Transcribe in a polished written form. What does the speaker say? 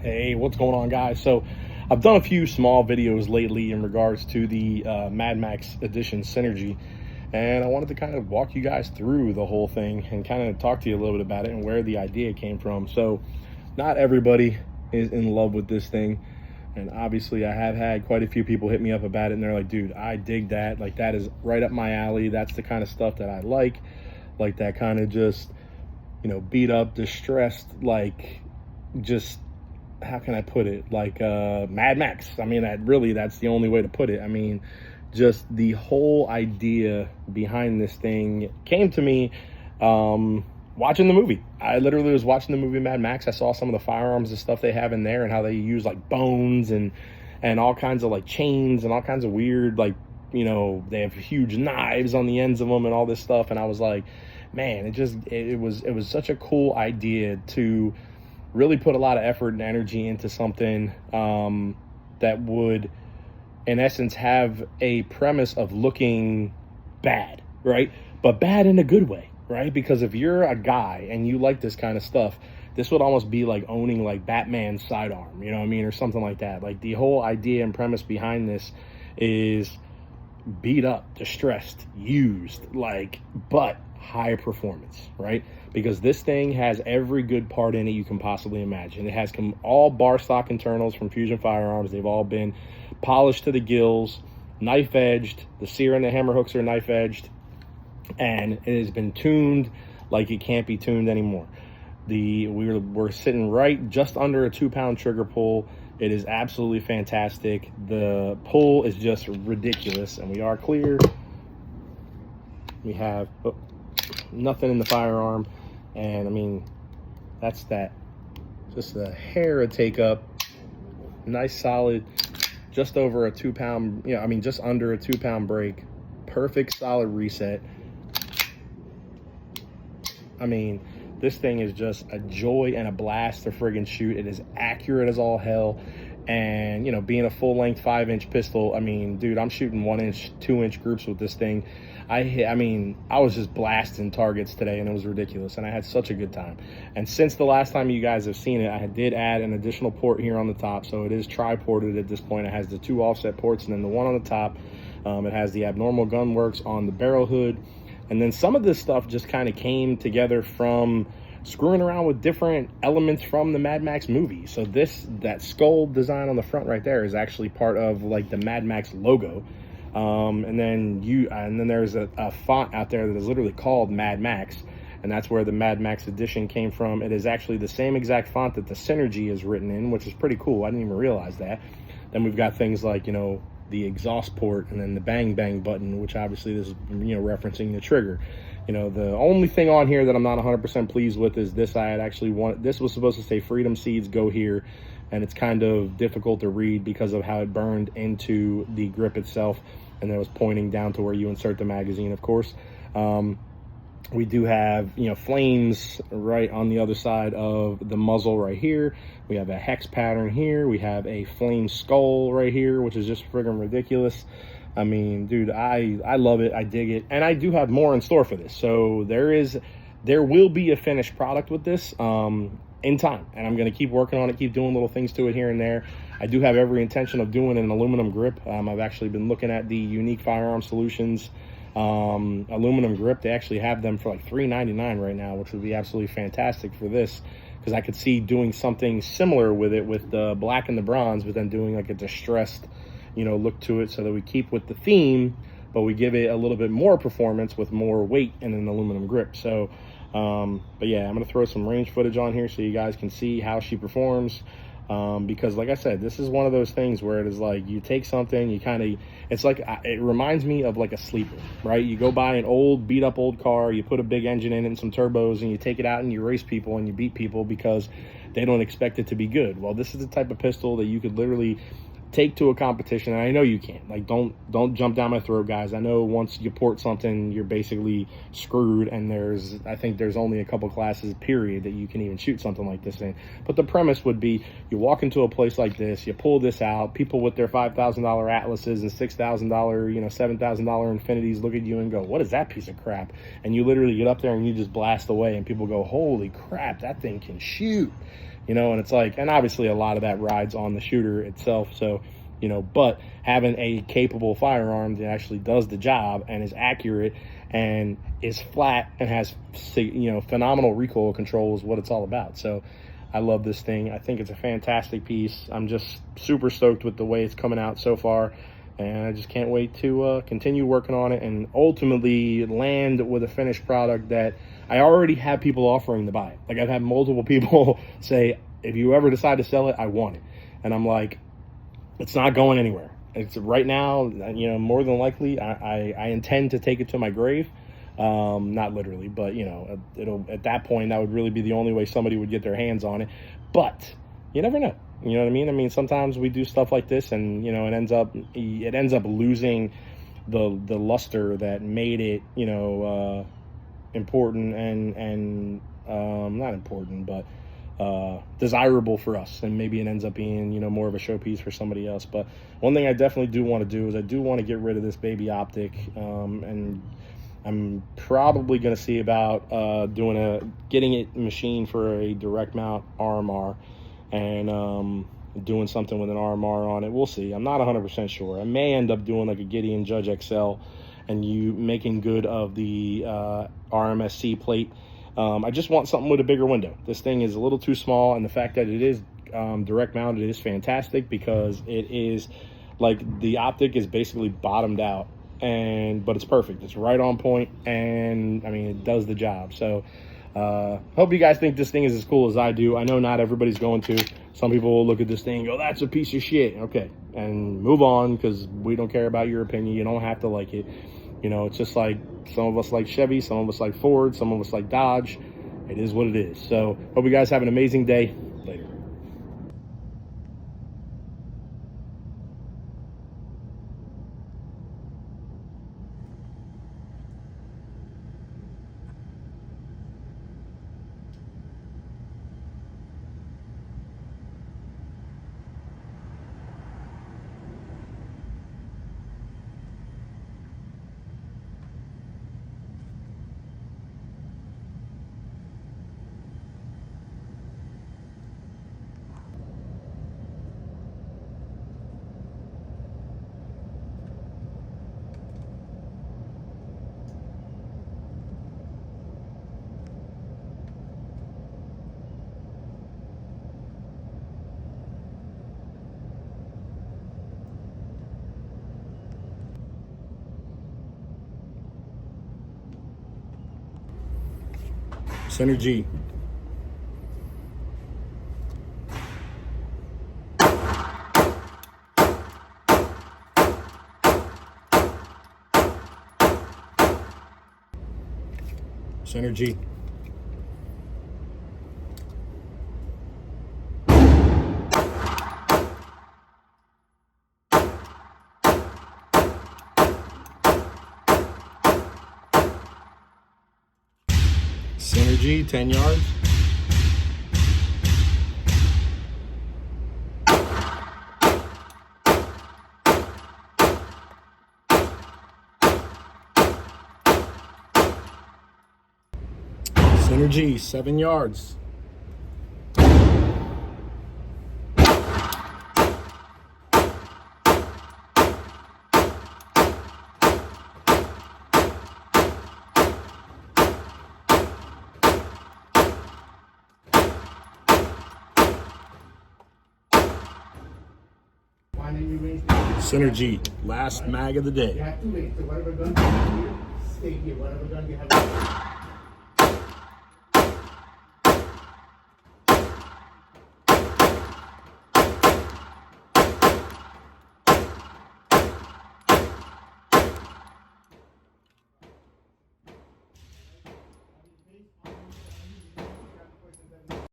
Hey, what's going on, guys? So I've done a few small videos lately in regards to the Mad Max Edition Synergy, and I wanted to kind of walk you guys through the whole thing and kind of talk to you a little bit about it and where the idea came from. So not everybody is in love with this thing, and obviously I have had quite a few people hit me up about it, and they're like, dude, I dig that. Like, that is right up my alley. That's the kind of stuff that I like that kind of just, beat up, distressed, like, just, how can I put it, like Mad Max. I mean, that's the only way to put it. I mean, just the whole idea behind this thing came to me watching the movie. I literally was watching the movie Mad Max. I saw some of the firearms and stuff they have in there and how they use like bones and all kinds of like chains and all kinds of weird, like, they have huge knives on the ends of them and all this stuff. And I was like, man, it was such a cool idea to really put a lot of effort and energy into something that would, in essence, have a premise of looking bad, right? But bad in a good way, right? Because if you're a guy and you like this kind of stuff, this would almost be like owning like Batman's sidearm, you know what I mean? Or something like that. Like, the whole idea and premise behind this is beat up, distressed, used, like, but high performance, right? Because this thing has every good part in it you can possibly imagine. It has all bar stock internals from Fusion Firearms. They've all been polished to the gills, knife edged. The sear and the hammer hooks are knife edged, and it has been tuned like it can't be tuned anymore. We're sitting right just under a 2-pound trigger pull. It is absolutely fantastic. The pull is just ridiculous, and we are clear. We have nothing in the firearm, and I mean, that's that. Just a hair of take up. Nice solid, just over a 2-pound, just under a 2-pound break. Perfect solid reset. I mean, this thing is just a joy and a blast to friggin' shoot. It is accurate as all hell. And, being a full-length 5-inch pistol, I mean, dude, I'm shooting 1-inch, 2-inch groups with this thing. I was just blasting targets today, and it was ridiculous, and I had such a good time. And since the last time you guys have seen it, I did add an additional port here on the top, so it is tri-ported at this point. It has the 2 offset ports and then the one on the top. It has the abnormal GunWorks on the barrel hood. And then some of this stuff just kind of came together from screwing around with different elements from the Mad Max movie. So that skull design on the front right there is actually part of like the Mad Max logo. And then there's a font out there that is literally called Mad Max, and that's where the Mad Max Edition came from. It is actually the same exact font that the Synergy is written in, which is pretty cool. I didn't even realize that. Then we've got things like, the exhaust port, and then the bang bang button, which obviously this is, referencing the trigger. The only thing on here that I'm not 100% pleased with is this. This was supposed to say Freedom Seeds Go Here, and it's kind of difficult to read because of how it burned into the grip itself, and then it was pointing down to where you insert the magazine, of course. We do have, flames right on the other side of the muzzle right here. We have a hex pattern here. We have a flame skull right here, which is just friggin' ridiculous. I mean, dude, I love it. I dig it. And I do have more in store for this. So there will be a finished product with this in time. And I'm going to keep working on it, keep doing little things to it here and there. I do have every intention of doing an aluminum grip. I've actually been looking at the Unique Firearm Solutions aluminum grip. They actually have them for like $3.99 right now, which would be absolutely fantastic for this, because I could see doing something similar with it, with the black and the bronze, but then doing like a distressed, look to it, so that we keep with the theme, but we give it a little bit more performance with more weight and an aluminum grip. So, but yeah, I'm going to throw some range footage on here so you guys can see how she performs. Because like I said, this is one of those things where it is like, you take something, it reminds me of like a sleeper, right? You go buy an old beat up old car, you put a big engine in it and some turbos, and you take it out and you race people and you beat people because they don't expect it to be good. Well, this is the type of pistol that you could literally take to a competition, and I know you can't. Like, don't jump down my throat, guys. I know once you port something, you're basically screwed, and I think there's only a couple classes, period, that you can even shoot something like this in. But the premise would be, you walk into a place like this, you pull this out, people with their $5,000 Atlases and $6,000, $7,000 Infinities look at you and go, what is that piece of crap? And you literally get up there and you just blast away, and people go, holy crap, that thing can shoot. you know. And it's like, and obviously a lot of that rides on the shooter itself. So, you know, but having a capable firearm that actually does the job and is accurate and is flat and has, you know, phenomenal recoil control is what it's all about. So I love this thing. I think it's a fantastic piece. I'm just super stoked with the way it's coming out so far, and I just can't wait to continue working on it and ultimately land with a finished product that I already have people offering to buy it. Like, I've had multiple people say, if you ever decide to sell it, I want it. And I'm like, it's not going anywhere. It's right now, you know, more than likely, I intend to take it to my grave. Not literally, but, you know, it'll, at that point, that would really be the only way somebody would get their hands on it. But you never know. You know what I mean? I mean, sometimes we do stuff like this and, you know, it ends up losing the luster that made it, you know, important and not important, but desirable for us, and maybe it ends up being, you know, more of a showpiece for somebody else. But one thing I definitely do want to do is I do want to get rid of this baby optic, and I'm probably going to see about getting it machined for a direct mount RMR, and doing something with an RMR on it. We'll see. I'm not 100% sure. I may end up doing like a Gideon Judge XL and you making good of the RMSC plate. I just want something with a bigger window. This thing is a little too small, and the fact that it is direct mounted is fantastic, because it is like the optic is basically bottomed out, but it's perfect. It's right on point, and I mean, it does the job. So hope you guys think this thing is as cool as I do. I know not everybody's going to. Some people will look at this thing and go, that's a piece of shit. Okay, and move on, because we don't care about your opinion. You don't have to like it. You know, it's just like some of us like Chevy, some of us like Ford, some of us like Dodge. It is what it is. So hope you guys have an amazing day. Later. Center G. Center G. Center G, 10 yards. Center G, 7 yards. Center G, last mag of the day. You have to wait. So whatever gun you stay here. Whatever gun you have.